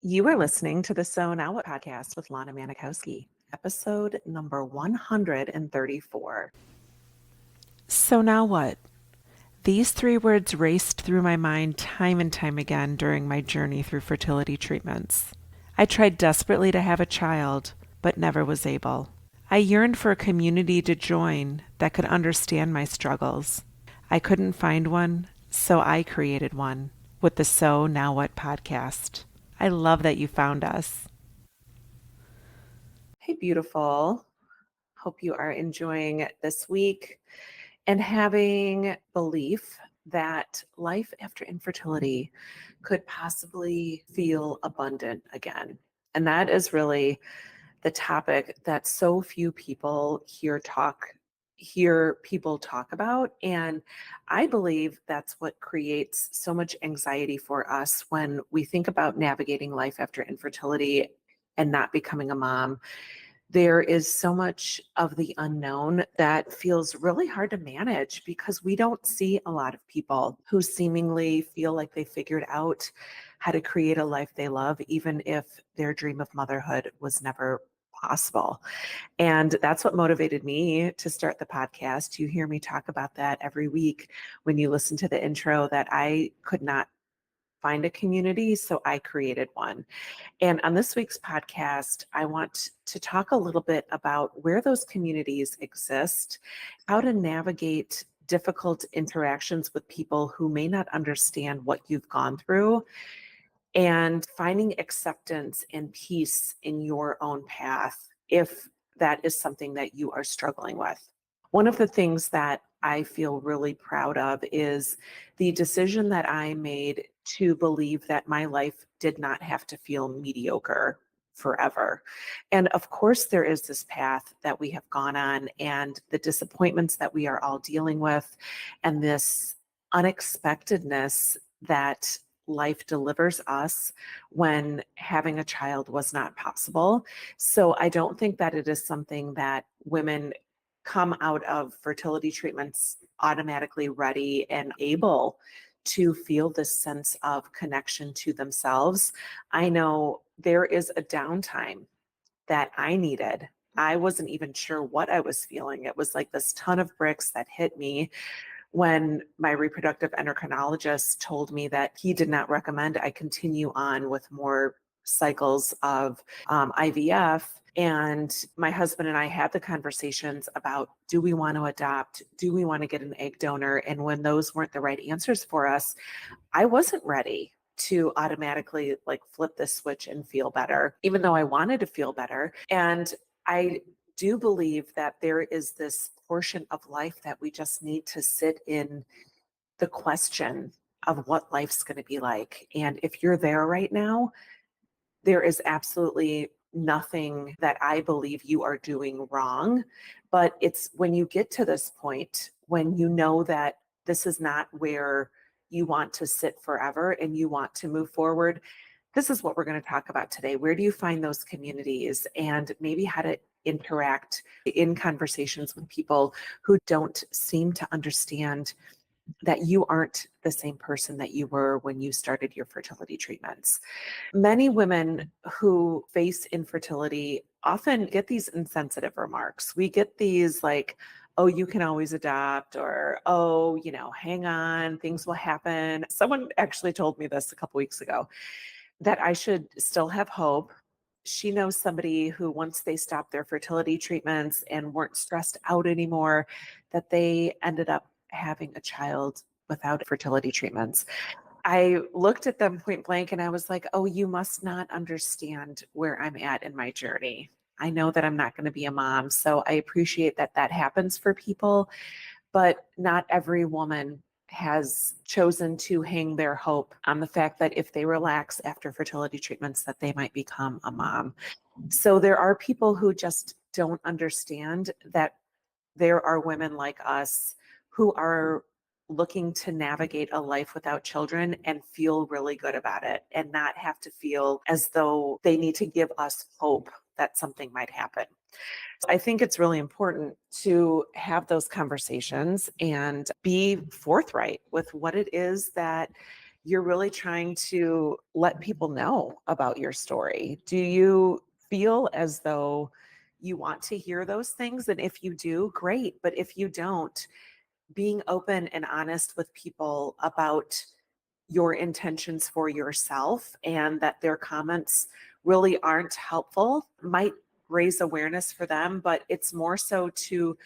You are listening to the So Now What podcast with Lana Manikowski, episode number 134. So now what? These three words raced through my mind time and time again during my journey through fertility treatments. I tried desperately to have a child, but never was able. I yearned for a community to join that could understand my struggles. I couldn't find one, so I created one with the So Now What podcast. I love that you found us. Hey, beautiful. Hope you are enjoying this week and having belief that life after infertility could possibly feel abundant again. And that is really the topic that so few people hear people talk about. And I believe that's what creates so much anxiety for us when we think about navigating life after infertility and not becoming a mom. There is so much of the unknown that feels really hard to manage because we don't see a lot of people who seemingly feel like they figured out how to create a life they love, even if their dream of motherhood was never possible. And that's what motivated me to start the podcast. You hear me talk about that every week when you listen to the intro, that I could not find a community, so I created one. And on this week's podcast, I want to talk a little bit about where those communities exist, how to navigate difficult interactions with people who may not understand what you've gone through, and finding acceptance and peace in your own path if that is something that you are struggling with. One of the things that I feel really proud of is the decision that I made to believe that my life did not have to feel mediocre forever. And of course, there is this path that we have gone on and the disappointments that we are all dealing with, and this unexpectedness that life delivers us when having a child was not possible. So I don't think that it is something that women come out of fertility treatments automatically ready and able to feel this sense of connection to themselves. I know there is a downtime that I needed. I wasn't even sure what I was feeling. It was like this ton of bricks that hit me when my reproductive endocrinologist told me that he did not recommend I continue on with more cycles of IVF. And my husband and I had the conversations about, do we want to adopt? Do we want to get an egg donor? And when those weren't the right answers for us, I wasn't ready to automatically like flip the switch and feel better, even though I wanted to feel better. And I do believe that there is this portion of life that we just need to sit in the question of what life's going to be like. And if you're there right now, there is absolutely nothing that I believe you are doing wrong. But it's when you get to this point, when you know that this is not where you want to sit forever and you want to move forward, this is what we're going to talk about today. Where do you find those communities, and maybe how to interact in conversations with people who don't seem to understand that you aren't the same person that you were when you started your fertility treatments. Many women who face infertility often get these insensitive remarks. We get these like, oh, you can always adopt, or, oh, hang on, things will happen. Someone actually told me this a couple weeks ago, that I should still have hope. She knows somebody who, once they stopped their fertility treatments and weren't stressed out anymore, that they ended up having a child without fertility treatments. I looked at them point blank and I was like, oh, you must not understand where I'm at in my journey. I know that I'm not going to be a mom. So I appreciate that that happens for people, but not every woman has chosen to hang their hope on the fact that if they relax after fertility treatments, that they might become a mom. So there are people who just don't understand that there are women like us who are looking to navigate a life without children and feel really good about it and not have to feel as though they need to give us hope that something might happen. I think it's really important to have those conversations and be forthright with what it is that you're really trying to let people know about your story. Do you feel as though you want to hear those things? And if you do, great. But if you don't, being open and honest with people about your intentions for yourself and that their comments really aren't helpful might raise awareness for them, but it's more so to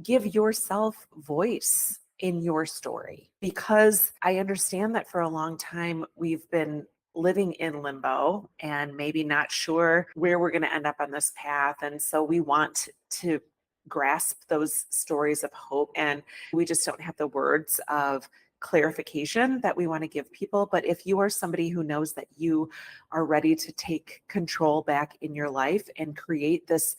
give yourself voice in your story, because I understand that for a long time we've been living in limbo and maybe not sure where we're going to end up on this path. And so we want to grasp those stories of hope, and we just don't have the words of clarification that we want to give people. But if you are somebody who knows that you are ready to take control back in your life and create this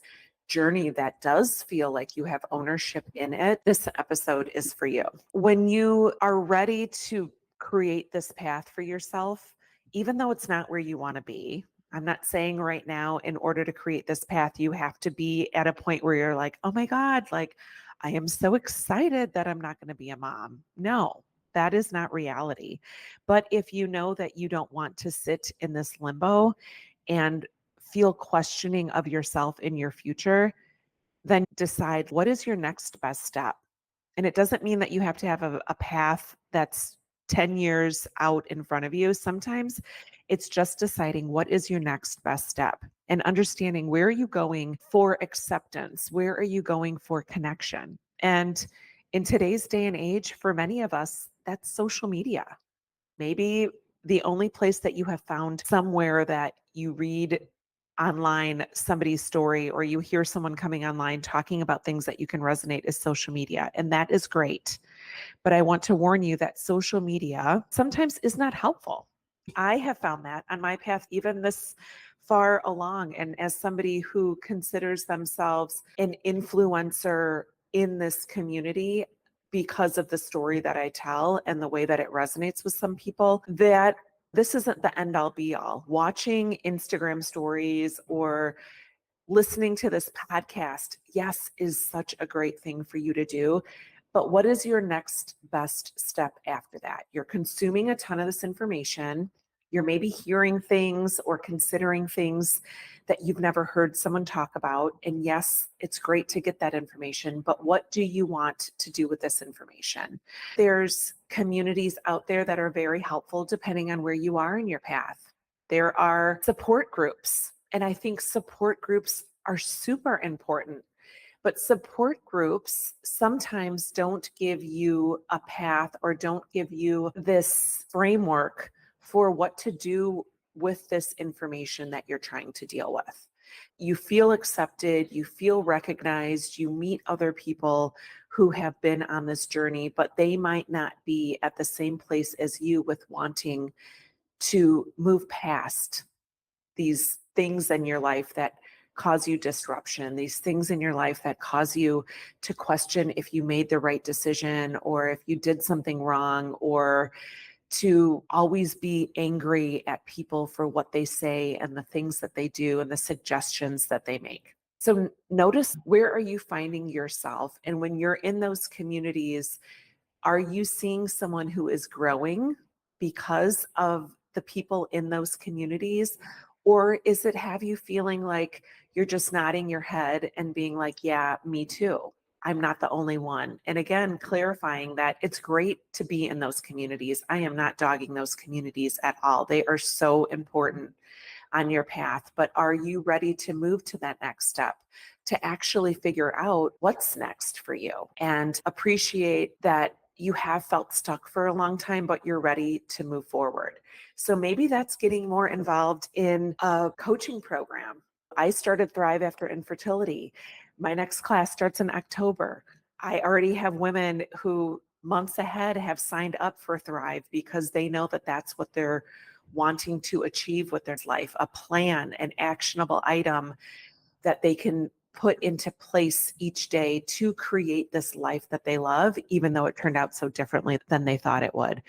journey that does feel like you have ownership in it, this episode is for you. When you are ready to create this path for yourself, even though it's not where you want to be, I'm not saying right now, in order to create this path, you have to be at a point where you're like, oh my God, like I am so excited that I'm not going to be a mom. No, that is not reality. But if you know that you don't want to sit in this limbo and feel questioning of yourself in your future, then decide what is your next best step. And it doesn't mean that you have to have a path that's 10 years out in front of you. Sometimes it's just deciding what is your next best step and understanding, where are you going for acceptance? Where are you going for connection? And in today's day and age, for many of us, that's social media. Maybe the only place that you have found somewhere that you read online somebody's story or you hear someone coming online talking about things that you can resonate is social media. And that is great. But I want to warn you that social media sometimes is not helpful. I have found that on my path, even this far along. And as somebody who considers themselves an influencer in this community, because of the story that I tell and the way that it resonates with some people, that this isn't the end all be all. Watching Instagram stories or listening to this podcast, yes, is such a great thing for you to do. But what is your next best step after that? You're consuming a ton of this information. You're maybe hearing things or considering things that you've never heard someone talk about. And yes, it's great to get that information, but what do you want to do with this information? There's communities out there that are very helpful depending on where you are in your path. There are support groups, and I think support groups are super important. But support groups sometimes don't give you a path or don't give you this framework for what to do with this information that you're trying to deal with. You feel accepted, you feel recognized, you meet other people who have been on this journey, but they might not be at the same place as you with wanting to move past these things in your life that cause you disruption, these things in your life that cause you to question if you made the right decision or if you did something wrong, or to always be angry at people for what they say and the things that they do and the suggestions that they make. So notice, where are you finding yourself? And when you're in those communities, are you seeing someone who is growing because of the people in those communities? Or is it have you feeling like you're just nodding your head and being like, yeah, me too. I'm not the only one. And again, clarifying that it's great to be in those communities. I am not dogging those communities at all. They are so important on your path. But are you ready to move to that next step, to actually figure out what's next for you and appreciate that you have felt stuck for a long time, but you're ready to move forward? So maybe that's getting more involved in a coaching program. I started Thrive After Infertility. My next class starts in October. I already have women who months ahead have signed up for Thrive because they know that that's what they're wanting to achieve with their life, a plan, an actionable item that they can put into place each day to create this life that they love, even though it turned out so differently than they thought it would.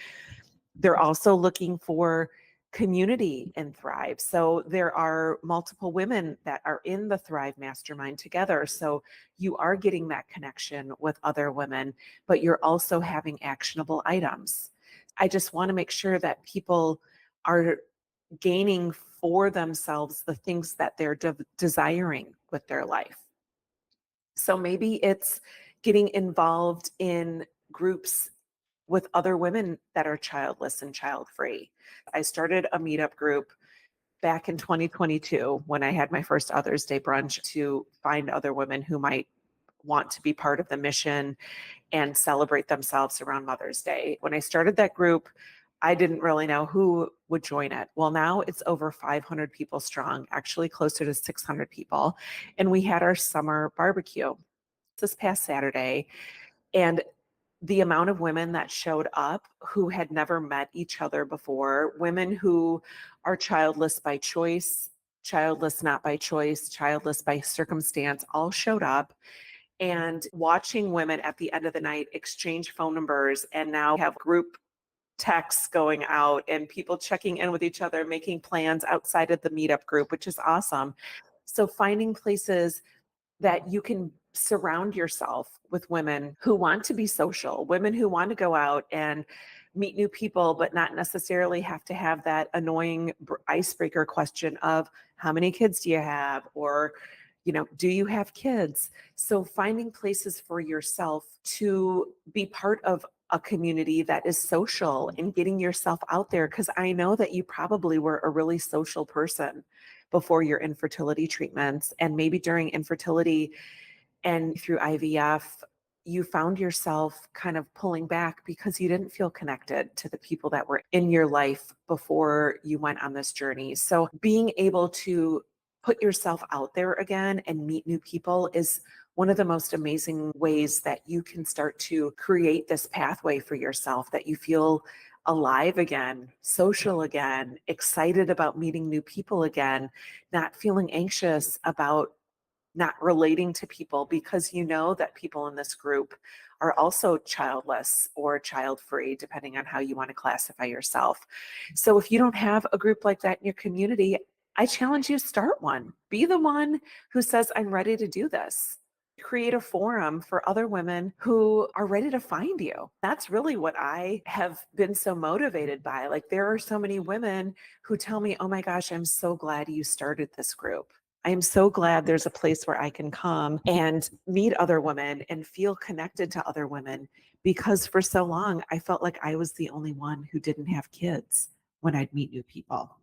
They're also looking for community in Thrive. So there are multiple women that are in the Thrive Mastermind together. So you are getting that connection with other women, but you're also having actionable items. I just want to make sure that people are gaining for themselves the things that they're desiring with their life. So maybe it's getting involved in groups with other women that are childless and child free. I started a meetup group back in 2022 when I had my first Others Day brunch to find other women who might want to be part of the mission and celebrate themselves around Mother's Day. When I started that group, I didn't really know who would join it. Well, now it's over 500 people strong, actually closer to 600 people. And we had our summer barbecue this past Saturday. And the amount of women that showed up who had never met each other before, women who are childless by choice, childless not by choice, childless by circumstance, all showed up. And watching women at the end of the night exchange phone numbers and now have group texts going out and people checking in with each other, making plans outside of the meetup group, which is awesome. So finding places that you can surround yourself with women who want to be social, women who want to go out and meet new people, but not necessarily have to have that annoying icebreaker question of how many kids do you have? Or, do you have kids? So finding places for yourself to be part of a community that is social and getting yourself out there. Because I know that you probably were a really social person before your infertility treatments, and maybe during infertility and through IVF, you found yourself kind of pulling back because you didn't feel connected to the people that were in your life before you went on this journey. So being able to put yourself out there again and meet new people is one of the most amazing ways that you can start to create this pathway for yourself, that you feel alive again, social again, excited about meeting new people again, not feeling anxious about not relating to people because you know that people in this group are also childless or child free, depending on how you want to classify yourself. So if you don't have a group like that in your community, I challenge you to start one. Be the one who says, I'm ready to do this. Create a forum for other women who are ready to find you. That's really what I have been so motivated by. Like, there are so many women who tell me, oh my gosh, I'm so glad you started this group. I am so glad there's a place where I can come and meet other women and feel connected to other women, because for so long I felt like I was the only one who didn't have kids when I'd meet new people.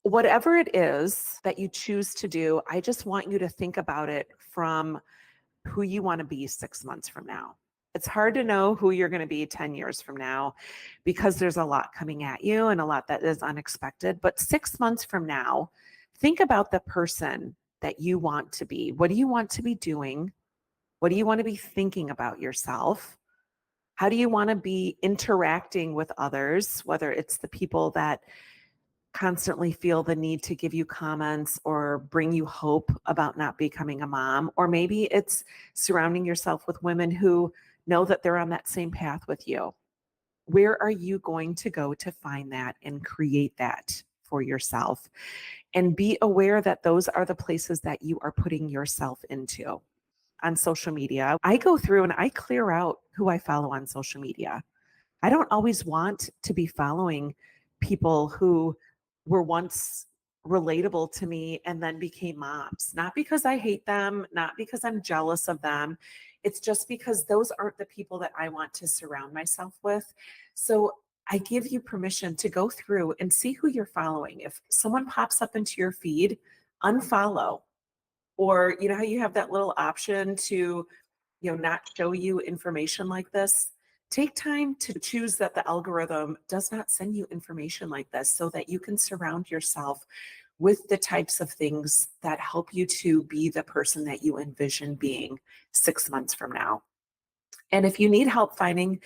Whatever it is that you choose to do, I just want you to think about it from who you want to be 6 months from now. It's hard to know who you're going to be 10 years from now because there's a lot coming at you and a lot that is unexpected. But 6 months from now, think about the person that you want to be. What do you want to be doing? What do you want to be thinking about yourself? How do you want to be interacting with others, whether it's the people that constantly feel the need to give you comments or bring you hope about not becoming a mom? Or maybe it's surrounding yourself with women who know that they're on that same path with you. Where are you going to go to find that and create that for yourself? And be aware that those are the places that you are putting yourself into. On social media, I go through and I clear out who I follow on social media. I don't always want to be following people who were once relatable to me and then became moms. Not because I hate them, not because I'm jealous of them. It's just because those aren't the people that I want to surround myself with. So I give you permission to go through and see who you're following. If someone pops up into your feed, unfollow. Or you know how you have that little option to not show you information like this? Take time to choose that the algorithm does not send you information like this, so that you can surround yourself with the types of things that help you to be the person that you envision being 6 months from now. And if you need help finding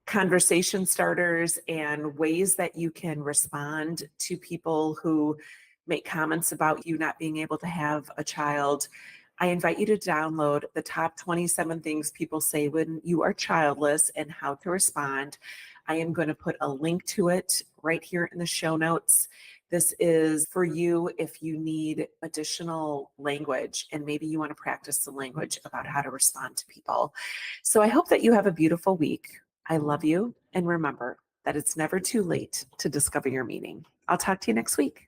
conversation starters and ways that you can respond to people who make comments about you not being able to have a child, I invite you to download the top 27 things people say when you are childless and how to respond. I am going to put a link to it right here in the show notes. This is for you if you need additional language and maybe you want to practice the language about how to respond to people. So I hope that you have a beautiful week. I love you. And remember, that it's never too late to discover your meaning. I'll talk to you next week.